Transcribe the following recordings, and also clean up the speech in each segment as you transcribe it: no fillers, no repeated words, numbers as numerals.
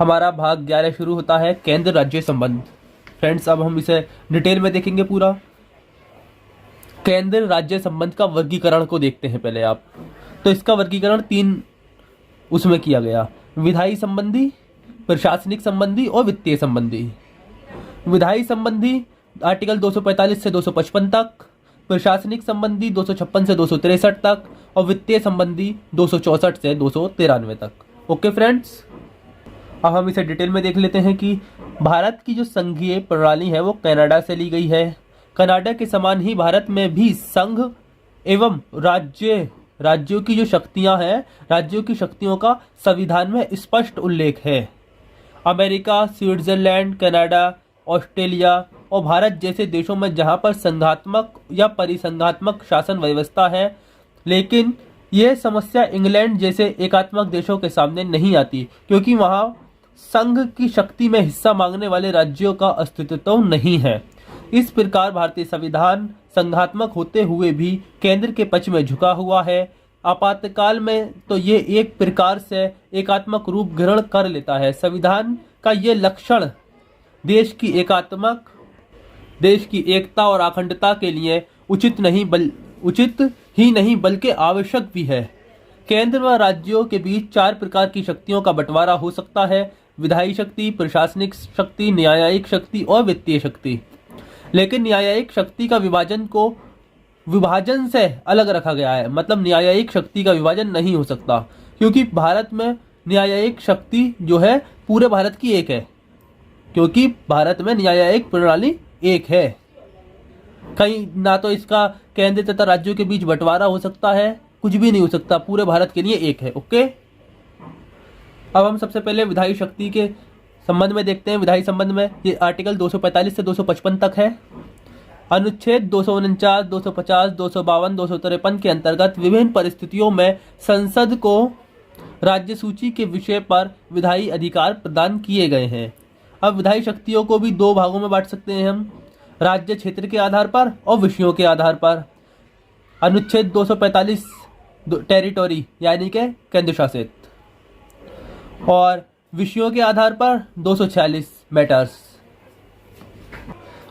हमारा भाग 11 शुरू होता है, केंद्र राज्य संबंध। फ्रेंड्स, अब हम इसे डिटेल में देखेंगे पूरा। केंद्र राज्य संबंध का वर्गीकरण को देखते हैं पहले आप। तो इसका वर्गीकरण 3 उसमें किया गया: विधायी संबंधी, प्रशासनिक संबंधी और वित्तीय संबंधी। विधायी संबंधी आर्टिकल 245 से 255 तक, प्रशासनिक संबंधी 256 से 263 तक और वित्तीय संबंधी 264 से 293 तक। ओके फ्रेंड्स, अब हम इसे डिटेल में देख लेते हैं कि भारत की जो संघीय प्रणाली है वो कनाडा से ली गई है। कनाडा के समान ही भारत में भी संघ एवं राज्यों की जो शक्तियां हैं, राज्यों की शक्तियों का संविधान में स्पष्ट उल्लेख है। अमेरिका, स्विट्जरलैंड, कनाडा, ऑस्ट्रेलिया और भारत जैसे देशों में जहां पर संघात्मक या परिसंघात्मक शासन व्यवस्था है, लेकिन यह समस्या इंग्लैंड जैसे एकात्मक देशों के सामने नहीं आती, क्योंकि वहां संघ की शक्ति में हिस्सा मांगने वाले राज्यों का अस्तित्व नहीं है। इस प्रकार भारतीय संविधान संघात्मक होते हुए भी केंद्र के पक्ष में झुका हुआ है। आपातकाल में तो ये एक प्रकार से एकात्मक रूप ग्रहण कर लेता है। संविधान का ये लक्षण देश की एकता और अखंडता के लिए उचित ही नहीं बल्कि आवश्यक भी है। केंद्र व राज्यों के बीच 4 प्रकार की शक्तियों का बंटवारा हो सकता है: विधायी शक्ति, प्रशासनिक शक्ति, न्यायिक शक्ति और वित्तीय शक्ति। लेकिन न्यायिक शक्ति का विभाजन से अलग रखा गया है, मतलब न्यायिक शक्ति का विभाजन नहीं हो सकता, क्योंकि भारत में न्यायिक शक्ति जो है पूरे भारत की एक है, क्योंकि भारत में न्यायिक प्रणाली एक है। कहीं ना तो इसका केंद्र तथा राज्यों के बीच बंटवारा हो सकता है, कुछ भी नहीं हो सकता, पूरे भारत के लिए एक है। ओके, अब हम सबसे पहले विधायी शक्ति के संबंध में देखते हैं। विधायी संबंध में ये आर्टिकल 245 से 255 तक है। अनुच्छेद 249, 250, 252, 253 के अंतर्गत विभिन्न परिस्थितियों में संसद को राज्य सूची के विषय पर विधायी अधिकार प्रदान किए गए हैं। अब विधायी शक्तियों को भी 2 भागों में बांट सकते हैं हम, राज्य क्षेत्र के आधार पर और विषयों के आधार पर। अनुच्छेद 245 टेरिटोरी यानी कि केंद्र शासित, और विषयों के आधार पर 246 मैटर्स।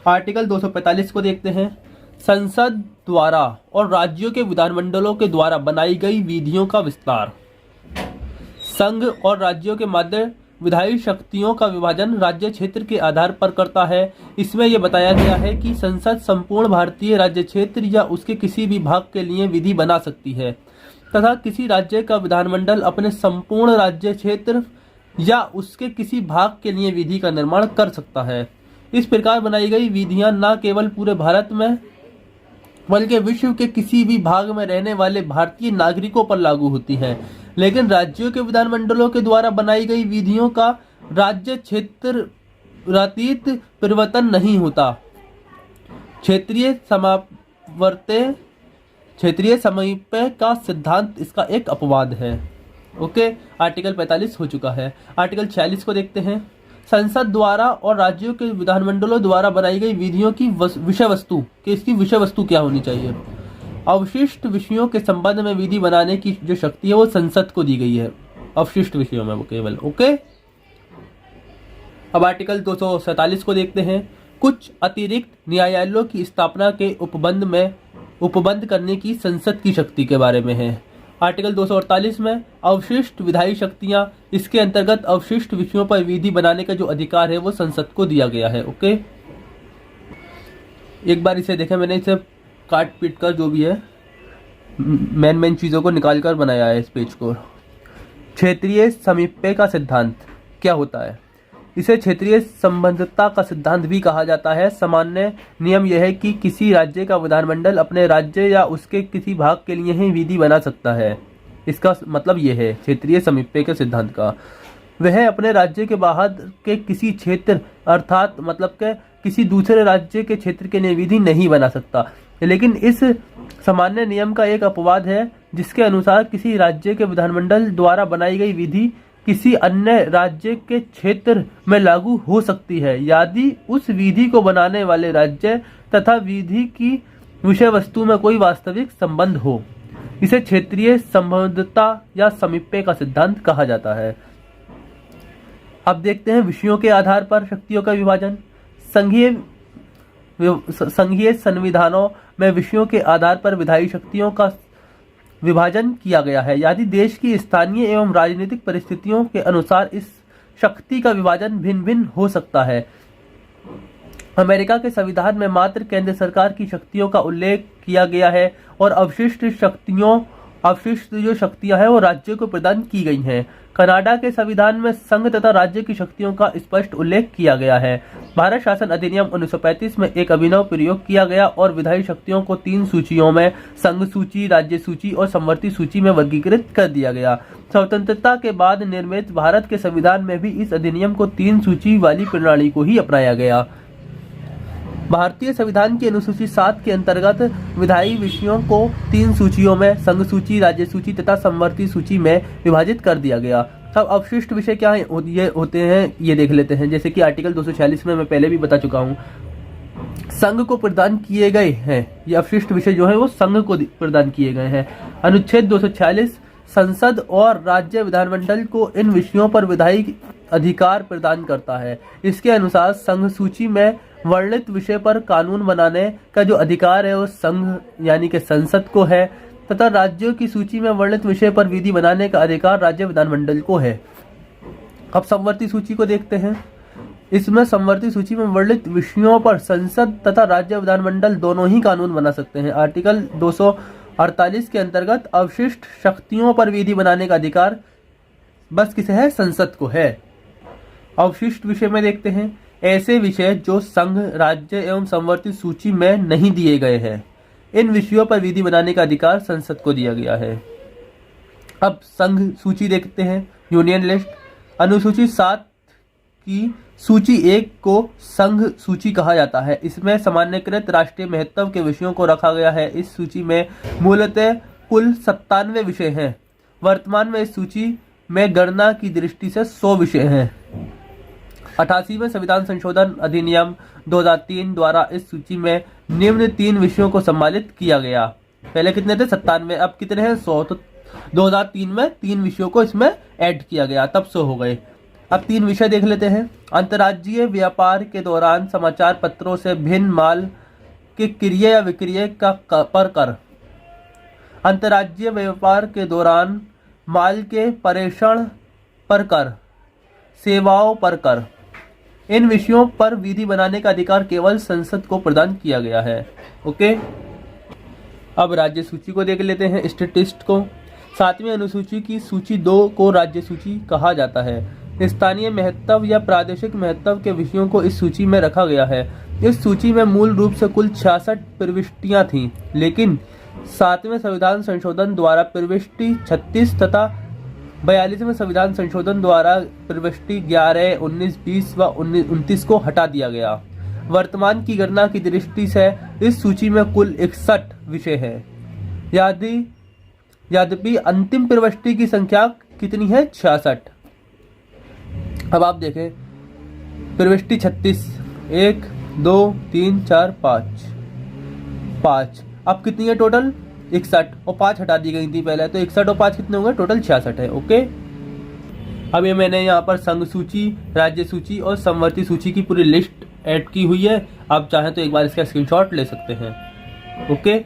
आर्टिकल 245 को देखते हैं। संसद द्वारा और राज्यों के विधानमंडलों के द्वारा बनाई गई विधियों का विस्तार। संघ और राज्यों के मध्य विधायी शक्तियों का विभाजन राज्य क्षेत्र के आधार पर करता है। इसमें यह बताया गया है कि संसद संपूर्ण भारतीय राज्य क्षेत्र या उसके किसी भी भाग के लिए विधि बना सकती है तथा किसी राज्य का विधानमंडल अपने संपूर्ण राज्य क्षेत्र या उसके किसी भाग के लिए विधि का निर्माण कर सकता है। इस प्रकार बनाई गई विधियां न केवल पूरे भारत में बल्कि विश्व के किसी भी भाग में रहने वाले भारतीय नागरिकों पर लागू होती है। लेकिन राज्यों के विधानमंडलों के द्वारा बनाई गई विधियों का राज्य क्षेत्रातीत परिवर्तन नहीं होता। क्षेत्रीय समीपे का सिद्धांत इसका एक अपवाद है। ओके, आर्टिकल 45 हो चुका है। आर्टिकल 46 को देखते हैं। संसद द्वारा और राज्यों के विधानमंडलों द्वारा बनाई गई विधियों की विषय वस्तु क्या होनी चाहिए। अवशिष्ट विषयों के संबंध में विधि बनाने की जो शक्ति है वो संसद को दी गई है, अवशिष्ट विषयों में वो केवल। ओके, अब आर्टिकल 247 को देखते हैं। कुछ अतिरिक्त न्यायालयों की स्थापना के उपबंध करने की संसद की शक्ति के बारे में है। आर्टिकल 248 में अवशिष्ट विधायी शक्तियां, इसके अंतर्गत अवशिष्ट विषयों पर विधि बनाने का जो अधिकार है वो संसद को दिया गया है। ओके, एक बार इसे देखें, मैंने इसे काट पीट कर जो भी है मेन चीज़ों को निकाल कर बनाया है इस पेज को। क्षेत्रीय समीपे का सिद्धांत क्या होता है? इसे क्षेत्रीय संबंधता का सिद्धांत भी कहा जाता है। सामान्य नियम यह है कि किसी राज्य का विधानमंडल अपने राज्य या उसके किसी भाग के लिए ही विधि बना सकता है। इसका मतलब यह है क्षेत्रीय समीपे के सिद्धांत का, वह अपने राज्य के बाहर के किसी क्षेत्र अर्थात मतलब के किसी दूसरे राज्य के क्षेत्र के लिए विधि नहीं बना सकता। लेकिन इस सामान्य नियम का एक अपवाद है, जिसके अनुसार किसी राज्य के विधानमंडल द्वारा बनाई गई विधि किसी अन्य राज्य के क्षेत्र में लागू हो सकती है यदि उस विधि को बनाने वाले राज्य तथा विधि की विषय वस्तु में कोई वास्तविक संबंध हो। इसे क्षेत्रीय संबंधता या समीपे का सिद्धांत कहा जाता है। अब देखते हैं विषयों के आधार पर शक्तियों का विभाजन। संघीय संविधानों में विषयों के आधार पर विधायी शक्तियों का विभाजन किया गया है। यदि देश की स्थानीय एवं राजनीतिक परिस्थितियों के अनुसार इस शक्ति का विभाजन भिन्न भिन्न हो सकता है। अमेरिका के संविधान में मात्र केंद्र सरकार की शक्तियों का उल्लेख किया गया है और अवशिष्ट जो शक्तियां हैं वो राज्यों को प्रदान की गई हैं। कनाडा के संविधान में संघ तथा राज्य की शक्तियों का स्पष्ट उल्लेख किया गया है। भारत शासन अधिनियम 1935 में एक अभिनव प्रयोग किया गया और विधायी शक्तियों को 3 सूचियों में संघ सूची, राज्य सूची और समवर्ती सूची में वर्गीकृत कर दिया गया। स्वतंत्रता के बाद निर्मित भारत के संविधान में भी इस अधिनियम को 3 सूची वाली प्रणाली को ही अपनाया गया। भारतीय संविधान की अनुसूची 7 के अंतर्गत विधायी विषयों को 3 सूचियों में संघ सूची, राज्य सूची तथा समवर्ती सूची में विभाजित कर दिया गया। अब अवशिष्ट विषय क्या ये होते हैं ये देख लेते हैं। जैसे कि आर्टिकल 246 में मैं पहले भी बता चुका हूँ, संघ को प्रदान किए गए हैं। ये अवशिष्ट विषय जो है वो संघ को प्रदान किए गए हैं। अनुच्छेद 246 संसद और राज्य विधानमंडल को इन विषयों पर विधायी अधिकार प्रदान करता है। इसके अनुसार संघ सूची में वर्णित विषय पर कानून बनाने का जो अधिकार है वो संघ यानी कि संसद को है तथा राज्यों की सूची में वर्णित विषय पर विधि बनाने का अधिकार राज्य विधानमंडल को है। अब समवर्ती सूची को देखते हैं। इसमें समवर्ती सूची में वर्णित विषयों पर संसद तथा राज्य विधानमंडल दोनों ही कानून बना सकते हैं। आर्टिकल 248 के अंतर्गत अवशिष्ट शक्तियों पर विधि बनाने का अधिकार बस किसे है? संसद को है। अवशिष्ट विषय में देखते हैं ऐसे विषय जो संघ, राज्य एवं समवर्ती सूची में नहीं दिए गए हैं। इन विषयों पर विधि बनाने का अधिकार संसद को दिया गया है। अब संघ सूची देखते हैं, यूनियन लिस्ट। अनुसूची 7 की सूची 1 को संघ सूची कहा जाता है। इसमें सामान्यकृत राष्ट्रीय महत्व के विषयों को रखा गया है। इस सूची में मूलतः कुल 97 विषय हैं। वर्तमान में इस सूची में गणना की दृष्टि से 100 विषय हैं। 88वें संविधान संशोधन अधिनियम 2003 द्वारा इस सूची में निम्न 3 विषयों को सम्मिलित किया गया। पहले कितने थे? 97, अब कितने हैं? 100। तो 2003 में 3 विषयों को इसमें ऐड किया गया, तब 100 हो गए। अब 3 विषय देख लेते हैं। अंतर्राज्यीय व्यापार के दौरान समाचार पत्रों से भिन्न माल के क्रय या विक्रय पर कर। अंतर्राज्यीय व्यापार के दौरान माल के प्रेषण पर कर, सेवाओं पर कर। इन विषयों पर विधि बनाने का अधिकार केवल संसद को प्रदान किया गया है। ओके, अब राज्य सूची को देख लेते हैं, स्टेटिस्ट को। 7वीं अनुसूची की सूची 2 को राज्य सूची कहा जाता है। स्थानीय महत्व या प्रादेशिक महत्व के विषयों को इस सूची में रखा गया है। इस सूची में मूल रूप से कुल 66 प्रविष्टियां थीं, लेकिन 7वें संविधान संशोधन द्वारा प्रविष्टि 36 तथा 42वें संविधान संशोधन द्वारा प्रविष्टि 11, 19, 20 व 29 को हटा दिया गया। वर्तमान की गणना की दृष्टि से इस सूची में कुल 61 विषय हैं। यद्यपि अंतिम प्रविष्टि की संख्या कितनी है? 66। अब आप देखें, प्रविष्टि 36, 1, 2, 3, 4, 5। अब कितनी है टोटल? 61 और 5 हटा दी गई थी पहले, तो 61 और 5 कितने होंगे? टोटल 66 है। ओके, अब ये मैंने यहाँ पर संघ सूची, राज्य सूची और समवर्ती सूची की पूरी लिस्ट ऐड की हुई है। आप चाहें तो एक बार इसका स्क्रीनशॉट ले सकते हैं। ओके,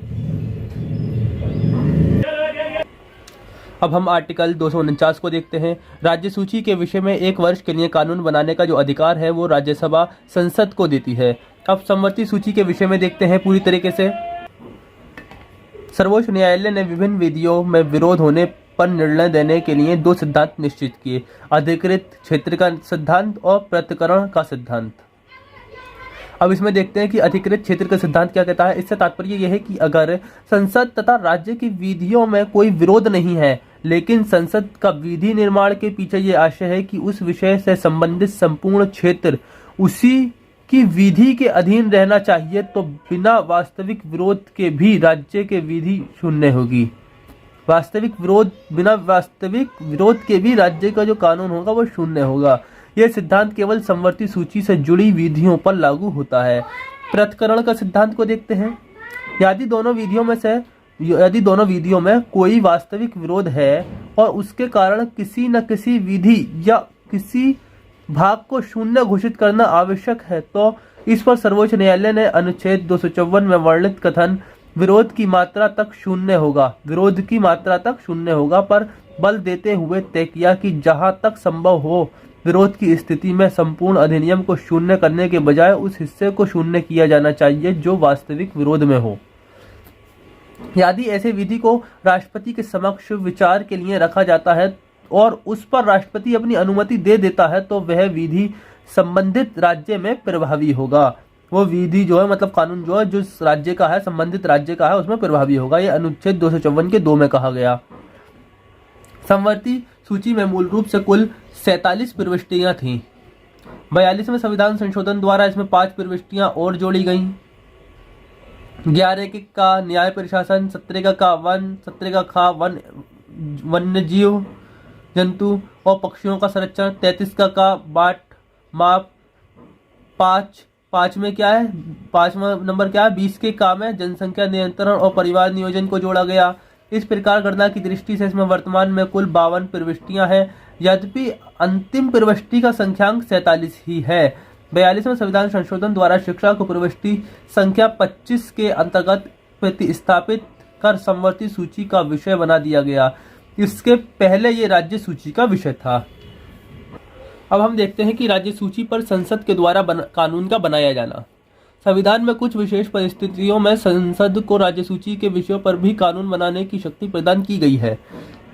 अब हम आर्टिकल 249 को देखते हैं। राज्य सूची के विषय में 1 वर्ष के लिए कानून बनाने का जो अधिकार है वो राज्यसभा संसद को देती है। अब समवर्ती सूची के विषय में देखते हैं पूरी तरीके से। सर्वोच्च न्यायालय ने विभिन्न विधियों में विरोध होने पर निर्णय देने के लिए 2 सिद्धांत निश्चित किए, अधिकृत क्षेत्र का सिद्धांत और पृथक्करण का सिद्धांत। अब इसमें देखते हैं कि अधिकृत क्षेत्र का सिद्धांत क्या कहता है। इससे तात्पर्य यह है कि अगर संसद तथा राज्य की विधियों में कोई विरोध नहीं है, लेकिन संसद का विधि निर्माण के पीछे ये आशय है कि उस विषय से संबंधित संपूर्ण क्षेत्र उसी की विधि के अधीन रहना चाहिए, तो बिना वास्तविक विरोध के भी राज्य के विधि शून्य होगी। बिना वास्तविक विरोध के भी राज्य का जो कानून होगा वो शून्य होगा। यह सिद्धांत केवल समवर्ती सूची से जुड़ी विधियों पर लागू होता है। पृथक्करण का सिद्धांत को देखते हैं। यदि दोनों विधियों में कोई वास्तविक विरोध है और उसके कारण किसी न किसी विधि या किसी भाग को शून्य घोषित करना आवश्यक है, तो इस पर सर्वोच्च न्यायालय ने अनुच्छेद 254 में वर्णित कथन विरोध की मात्रा तक शून्य होगा पर बल देते हुए तय किया कि जहां तक संभव हो विरोध की स्थिति में संपूर्ण अधिनियम को शून्य करने के बजाय उस हिस्से को शून्य किया जाना चाहिए जो वास्तविक विरोध में हो। यदि ऐसे विधि को राष्ट्रपति के समक्ष विचार के लिए रखा जाता है और उस पर राष्ट्रपति अपनी अनुमति दे देता है तो वह विधि संबंधित राज्य में प्रभावी होगा। वो विधि जो है मतलब कानून जो है जो राज्य का है, संबंधित राज्य का है, उसमें प्रभावी होगा। ये अनुच्छेद 254 के 2 में कहा गया। समवर्ती सूची में मूल रूप से कुल 47 प्रविष्टियां थीं। 42वें संविधान संशोधन द्वारा इसमें 5 प्रविष्टियां और जोड़ी गईं। 11 का न्याय प्रशासन, 17 का वन, 17 का वन्य जीव जंतु और पक्षियों का संरक्षण, 33 का बाट माप, 5 में क्या है, 5वां नंबर क्या है, 20 के काम है जनसंख्या नियंत्रण और परिवार नियोजन को जोड़ा गया। इस प्रकार गणना की दृष्टि से इसमें वर्तमान में कुल 52 प्रविष्टियां हैं, यद्यपि अंतिम प्रविष्टि का संख्यांक 47 ही है। 42वें संविधान संशोधन द्वारा शिक्षा को प्रविष्टि संख्या 25 के अंतर्गत प्रतिस्थापित कर समवर्ती सूची का विषय बना दिया गया। इसके पहले ये राज्य सूची का विषय था। अब हम देखते हैं कि राज्य सूची पर संसद के द्वारा कानून का बनाया जाना। संविधान में कुछ विशेष परिस्थितियों में संसद को राज्य सूची के विषयों पर भी कानून बनाने की शक्ति प्रदान की गई है।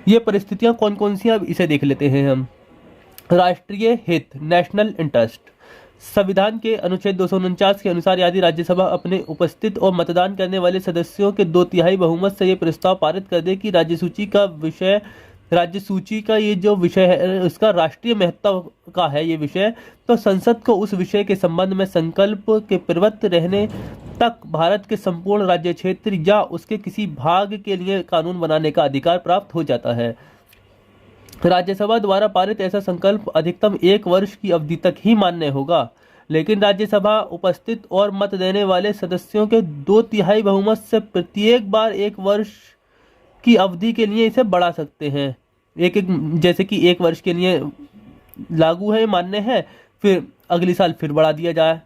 ये परिस्थितियां कौन कौन सी, अब इसे देख लेते हैं हम। राष्ट्रीय हित, नेशनल इंटरेस्ट। संविधान के अनुच्छेद 249 के अनुसार यदि राज्यसभा अपने उपस्थित और मतदान करने वाले सदस्यों के 2/3 बहुमत से ये प्रस्ताव पारित कर दे कि राज्य सूची का ये जो विषय है उसका राष्ट्रीय महत्व का है ये विषय, तो संसद को उस विषय के संबंध में संकल्प के प्रवृत्त रहने तक भारत के संपूर्ण राज्य क्षेत्र या उसके किसी भाग के लिए कानून बनाने का अधिकार प्राप्त हो जाता है। राज्यसभा द्वारा पारित ऐसा संकल्प अधिकतम 1 वर्ष की अवधि तक ही मान्य होगा, लेकिन राज्यसभा उपस्थित और मत देने वाले सदस्यों के 2/3 बहुमत से प्रत्येक बार 1 वर्ष की अवधि के लिए इसे बढ़ा सकते हैं। जैसे कि 1 वर्ष के लिए लागू है, मान्य है, फिर अगली साल फिर बढ़ा दिया जाए,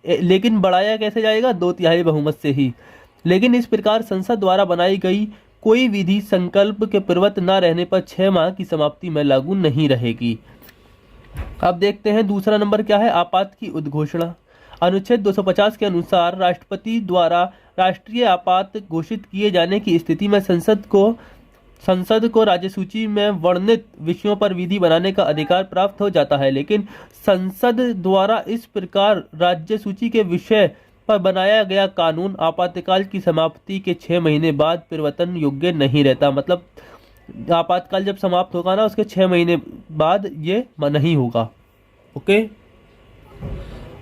लेकिन बढ़ाया कैसे जाएगा, 2/3 बहुमत से ही। लेकिन इस प्रकार संसद द्वारा बनाई गई कोई विधि संकल्प के प्रवृत्त न रहने पर 6 माह की समाप्ति में लागू नहीं रहेगी। अब देखते हैं दूसरा नंबर क्या है, आपात की उद्घोषणा। अनुच्छेद 250 के अनुसार राष्ट्रपति द्वारा राष्ट्रीय आपात घोषित किए जाने की स्थिति में संसद को राज्य सूची में वर्णित विषयों पर विधि बनाने का अधिकार प्राप्त हो जाता है, लेकिन संसद द्वारा इस प्रकार राज्य सूची के विषय पर बनाया गया कानून आपातकाल की समाप्ति के 6 महीने बाद परिवर्तन योग्य नहीं रहता। मतलब आपातकाल जब समाप्त होगा ना, उसके 6 महीने बाद ये नहीं होगा। ओके।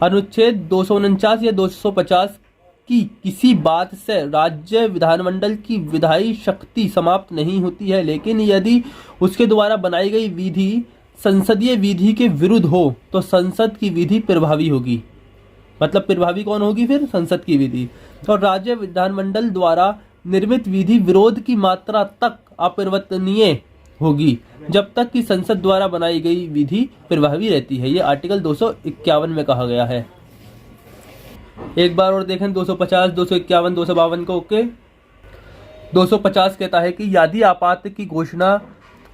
अनुच्छेद 249 या 250 की किसी बात से राज्य विधानमंडल की विधायी शक्ति समाप्त नहीं होती है, लेकिन यदि उसके द्वारा बनाई गई विधि संसदीय विधि के विरुद्ध हो तो संसद की विधि प्रभावी होगी। मतलब प्रभावी कौन होगी फिर, संसद की विधि। और राज्य विधानमंडल द्वारा निर्मित विधि विरोध की मात्रा तक अपरिवर्तनीय होगी जब तक कि संसद द्वारा बनाई गई विधि प्रभावी रहती है। ये आर्टिकल 251 में कहा गया है। एक बार और देखें 250, 251, 252 को। ओके। 250 कहता है कि यदि आपात की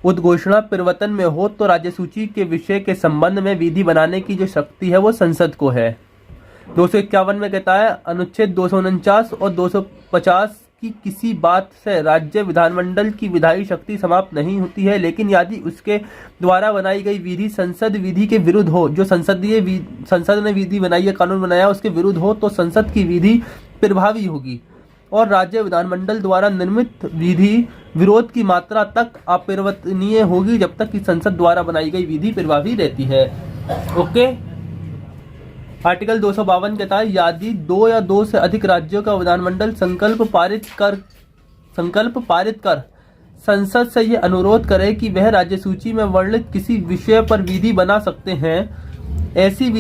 उद्घोषणा परिवर्तन में हो तो राज्य सूची के विषय के संबंध में विधि बनाने की जो शक्ति है वो संसद को है। 251 में कहता है अनुच्छेद 249 और 250 की किसी बात से राज्य विधानमंडल की विधायी शक्ति समाप्त नहीं होती है, लेकिन यदि उसके द्वारा बनाई गई विधि संसद विधि के विरुद्ध हो, जो संसद ने विधि बनाई है, कानून बनाया, उसके विरुद्ध हो तो संसद की विधि प्रभावी होगी और राज्य विधानमंडल द्वारा निर्मित विधि विरोध की मात्रा तक अपरिवर्तनीय होगी जब तक कि संसद द्वारा बनाई गई विधि प्रभावी रहती है। ओके। आर्टिकल 252 कहता है यदि 2 या 2 से अधिक राज्यों का विधानमंडल संकल्प पारित कर संसद से यह अनुरोध करे कि वह राज्य सूची में वर्णित किसी विषय पर विधि बना सकते हैं, ऐसी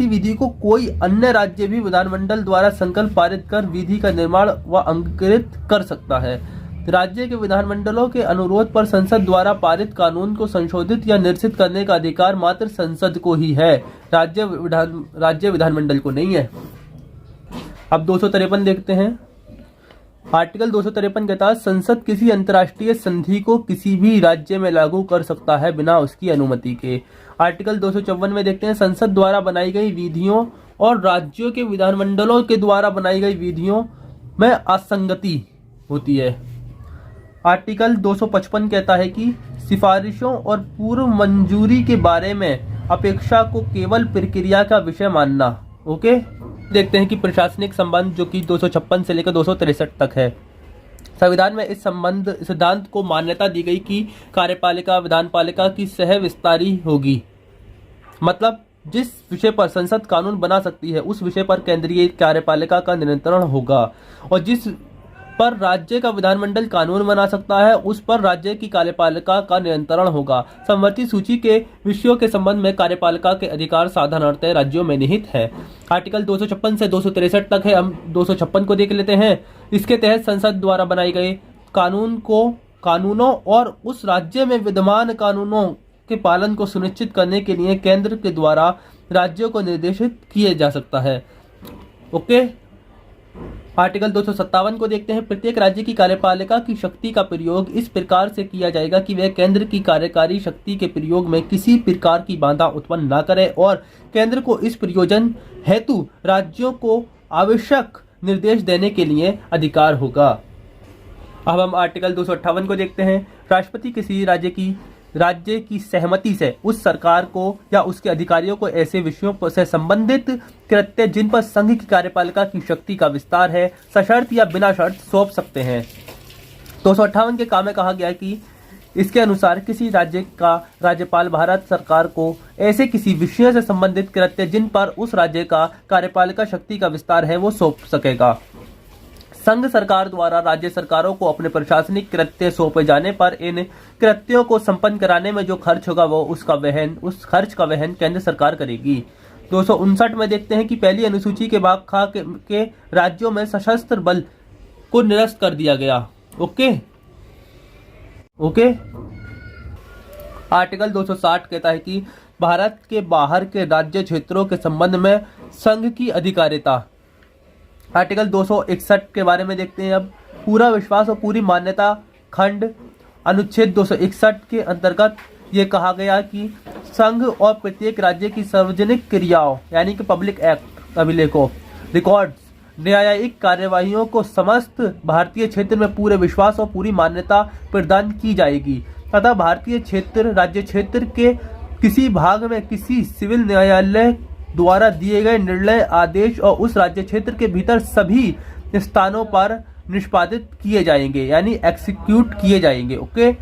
विधि को कोई अन्य राज्य भी विधानमंडल द्वारा संकल्प पारित कर विधि का निर्माण व अंगीकृत कर सकता है। राज्य के विधानमंडलों के अनुरोध पर संसद द्वारा पारित कानून को संशोधित या निरसित करने का अधिकार मात्र संसद को ही है, राज्य विधानमंडल को नहीं है। अब 253 देखते हैं। आर्टिकल 253 के तहत संसद किसी अंतर्राष्ट्रीय संधि को किसी भी राज्य में लागू कर सकता है बिना उसकी अनुमति के। आर्टिकल 254 में देखते हैं, संसद द्वारा बनाई गई विधियों और राज्यों के विधानमंडलों के द्वारा बनाई गई विधियों में असंगति होती है। आर्टिकल 255 कहता है कि सिफारिशों और पूर्व मंजूरी के बारे में अपेक्षा को केवल प्रक्रिया का विषय मानना। ओके, देखते हैं कि प्रशासनिक संबंध जो कि 256 से लेकर 263 तक है। संविधान में इस सिद्धांत को मान्यता दी गई कि कार्यपालिका विधानपालिका की सह विस्तारी होगी। मतलब जिस विषय पर संसद कानून बना सकती है उस विषय पर केंद्रीय कार्यपालिका का नियंत्रण होगा, और जिस पर राज्य का विधानमंडल कानून बना सकता है उस पर राज्य की कार्यपालिका का नियंत्रण होगा। समवर्ती सूची के विषयों के संबंध में कार्यपालिका के अधिकार साधारणतः राज्यों में निहित है। आर्टिकल 256 से 263 तक है। हम 256 को देख लेते हैं। इसके तहत संसद द्वारा बनाए गए कानूनों और उस राज्य में विद्यमान कानूनों के पालन को सुनिश्चित करने के लिए केंद्र के द्वारा राज्यों को निर्देशित किए जा सकता है। ओके, आर्टिकल 257 को देखते हैं। प्रत्येक राज्य की कार्यपालिका की शक्ति का प्रयोग इस प्रकार से किया जाएगा कि वह केंद्र की कार्यकारी शक्ति के प्रयोग में किसी प्रकार की बाधा उत्पन्न न करे और केंद्र को इस प्रयोजन हेतु राज्यों को आवश्यक निर्देश देने के लिए अधिकार होगा। अब हम आर्टिकल 258 को देखते हैं। राष्ट्रपति किसी राज्य की सहमति से उस सरकार को या उसके अधिकारियों को ऐसे विषयों से संबंधित कृत्य जिन पर संघ की कार्यपालिका की शक्ति का विस्तार है सशर्त या बिना शर्त सौंप सकते हैं। 258 के काम में कहा गया है कि इसके अनुसार किसी राज्य का राज्यपाल भारत सरकार को ऐसे किसी विषय से संबंधित कृत्य जिन पर उस राज्य का कार्यपालिका शक्ति का विस्तार है वो सौंप सकेगा। संघ सरकार द्वारा राज्य सरकारों को अपने प्रशासनिक कृत्य सौंपे जाने पर इन कृत्यों को संपन्न कराने में जो खर्च होगा वो उस खर्च का वहन केंद्र सरकार करेगी। 259 में देखते हैं कि पहली अनुसूची के भाग ख के राज्यों में सशस्त्र बल को निरस्त कर दिया गया। ओके। आर्टिकल 260 कहता है कि भारत के बाहर के राज्य क्षेत्रों के संबंध में संघ की अधिकारिता। आर्टिकल 261 के बारे में देखते हैं। अब पूरा विश्वास और पूरी मान्यता खंड अनुच्छेद 261 के अंतर्गत ये कहा गया कि संघ और प्रत्येक राज्य की सार्वजनिक क्रियाओं यानी कि पब्लिक एक्ट अभिलेखों रिकॉर्ड्स न्यायिक कार्यवाहियों को समस्त भारतीय क्षेत्र में पूरे विश्वास और पूरी मान्यता प्रदान की जाएगी तथा भारतीय क्षेत्र राज्य क्षेत्र के किसी भाग में किसी सिविल न्यायालय द्वारा दिए गए निर्णय आदेश और उस राज्य क्षेत्र के भीतर सभी स्थानों पर निष्पादित किए जाएंगे यानी एक्सिक्यूट किए जाएंगे। ओके।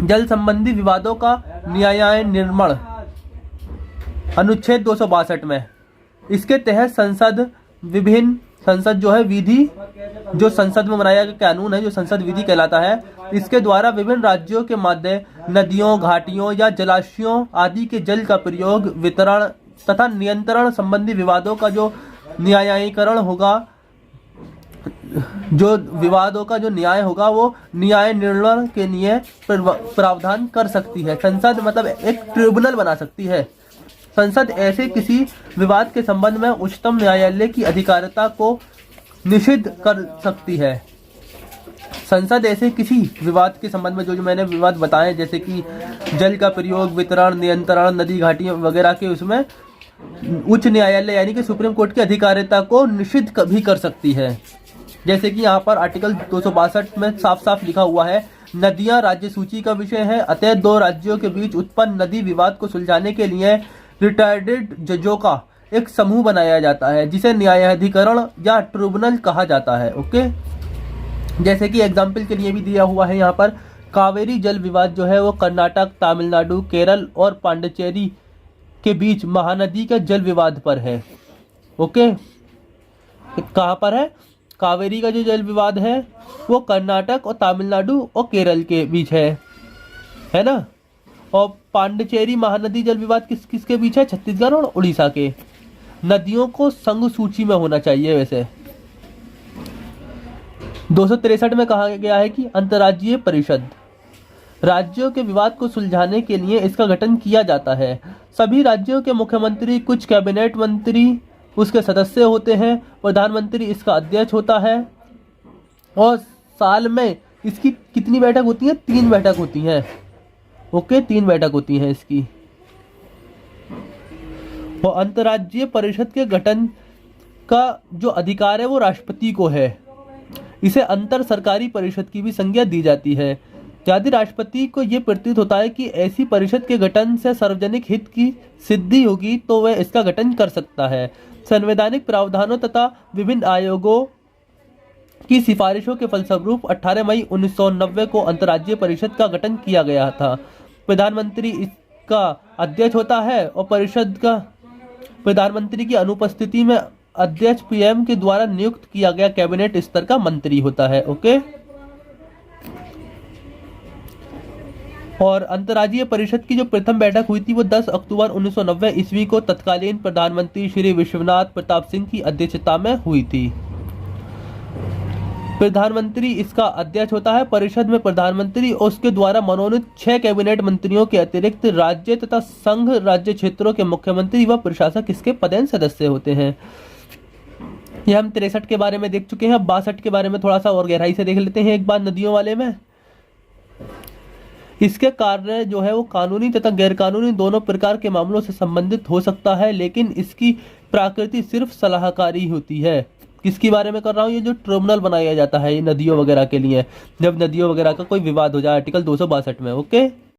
जल संबंधी विवादों का न्याय निर्माण अनुच्छेद 262 में इसके तहत संसद जो है विधि जो संसद में बनाया गया कानून है जो संसद विधि कहलाता है, इसके द्वारा विभिन्न राज्यों के मध्य नदियों घाटियों या जलाशयों आदि के जल का प्रयोग वितरण तथा नियंत्रण संबंधी विवादों का जो न्यायीकरण होगा जो न्याय होगा वो न्याय निर्णय के लिए प्रावधान कर सकती है। संसद मतलब एक ट्रिब्यूनल बना सकती है। संसद ऐसे किसी विवाद के संबंध में उच्चतम न्यायालय की अधिकारिता को निषिद्ध कर सकती है। संसद ऐसे किसी विवाद के संबंध में जो मैंने विवाद बताए जैसे कि जल का प्रयोग वितरण नियंत्रण नदी घाटियों वगैरह के उसमें उच्च न्यायालय यानी कि सुप्रीम कोर्ट की अधिकारिता को निषिद्ध भी कर सकती है। जैसे कि यहाँ पर आर्टिकल 262 में साफ साफ लिखा हुआ है नदियां राज्य सूची का विषय है, अतः दो राज्यों के बीच उत्पन्न नदी विवाद को सुलझाने के लिए रिटायर्ड जजों का एक समूह बनाया जाता है जिसे न्यायाधिकरण या ट्रिब्यूनल कहा जाता है। ओके। जैसे कि एग्जाम्पल के लिए भी दिया हुआ है यहाँ पर कावेरी जल विवाद जो है वो कर्नाटक तमिलनाडु केरल और पांडिचेरी के बीच महानदी का जल विवाद पर है। ओके। कहाँ पर है? कावेरी का जो जल विवाद है वो कर्नाटक और तमिलनाडु और केरल के बीच है ना। और पांडिचेरी महानदी जल विवाद किसके बीच है? छत्तीसगढ़ और उड़ीसा के। नदियों को संघ सूची में होना चाहिए वैसे। 263 में कहा गया है कि अंतर्राज्यीय परिषद राज्यों के विवाद को सुलझाने के लिए इसका गठन किया जाता है। सभी राज्यों के मुख्यमंत्री, कुछ कैबिनेट मंत्री उसके सदस्य होते हैं। प्रधानमंत्री इसका अध्यक्ष होता है और साल में इसकी कितनी बैठक होती है? 3 बैठक होती हैं। ओके, 3 बैठक होती हैं इसकी। और अंतर्राज्यीय परिषद के गठन का जो अधिकार है वो राष्ट्रपति को है। इसे अंतर सरकारी परिषद की भी संज्ञा दी जाती है। यदि राष्ट्रपति को ये प्रतीत होता है कि ऐसी परिषद के गठन से सार्वजनिक हित की सिद्धि होगी तो वह इसका गठन कर सकता है। संवैधानिक प्रावधानों तथा विभिन्न आयोगों की सिफारिशों के फलस्वरूप 18 मई 1990 को अंतर्राज्यीय परिषद का गठन किया गया था। प्रधानमंत्री इसका अध्यक्ष होता है और परिषद का प्रधानमंत्री की अनुपस्थिति में अध्यक्ष पीएम के द्वारा नियुक्त किया गया कैबिनेट स्तर का मंत्री होता है। ओके, और अंतर्राज्यीय परिषद की जो प्रथम बैठक हुई थी वो 10 अक्टूबर 1990 ईस्वी को तत्कालीन प्रधानमंत्री श्री विश्वनाथ प्रताप सिंह की अध्यक्षता में हुई थी। प्रधानमंत्री इसका अध्यक्ष होता है। परिषद में प्रधानमंत्री और उसके द्वारा मनोनीत 6 कैबिनेट मंत्रियों के अतिरिक्त राज्य तथा संघ राज्य क्षेत्रों के मुख्यमंत्री व प्रशासक इसके पदेन सदस्य होते हैं। यह हम 63 के बारे में देख चुके हैं। 62 के बारे में थोड़ा सा और गहराई से देख लेते हैं एक बार नदियों वाले में। इसके कार्य जो है वो कानूनी तथा गैरकानूनी दोनों प्रकार के मामलों से संबंधित हो सकता है, लेकिन इसकी प्रकृति सिर्फ सलाहकारी होती है। किसके बारे में कर रहा हूँ? ये जो ट्रिब्यूनल बनाया जाता है ये नदियों वगैरह के लिए, जब नदियों वगैरह का कोई विवाद हो जाए, आर्टिकल 262 में। ओके।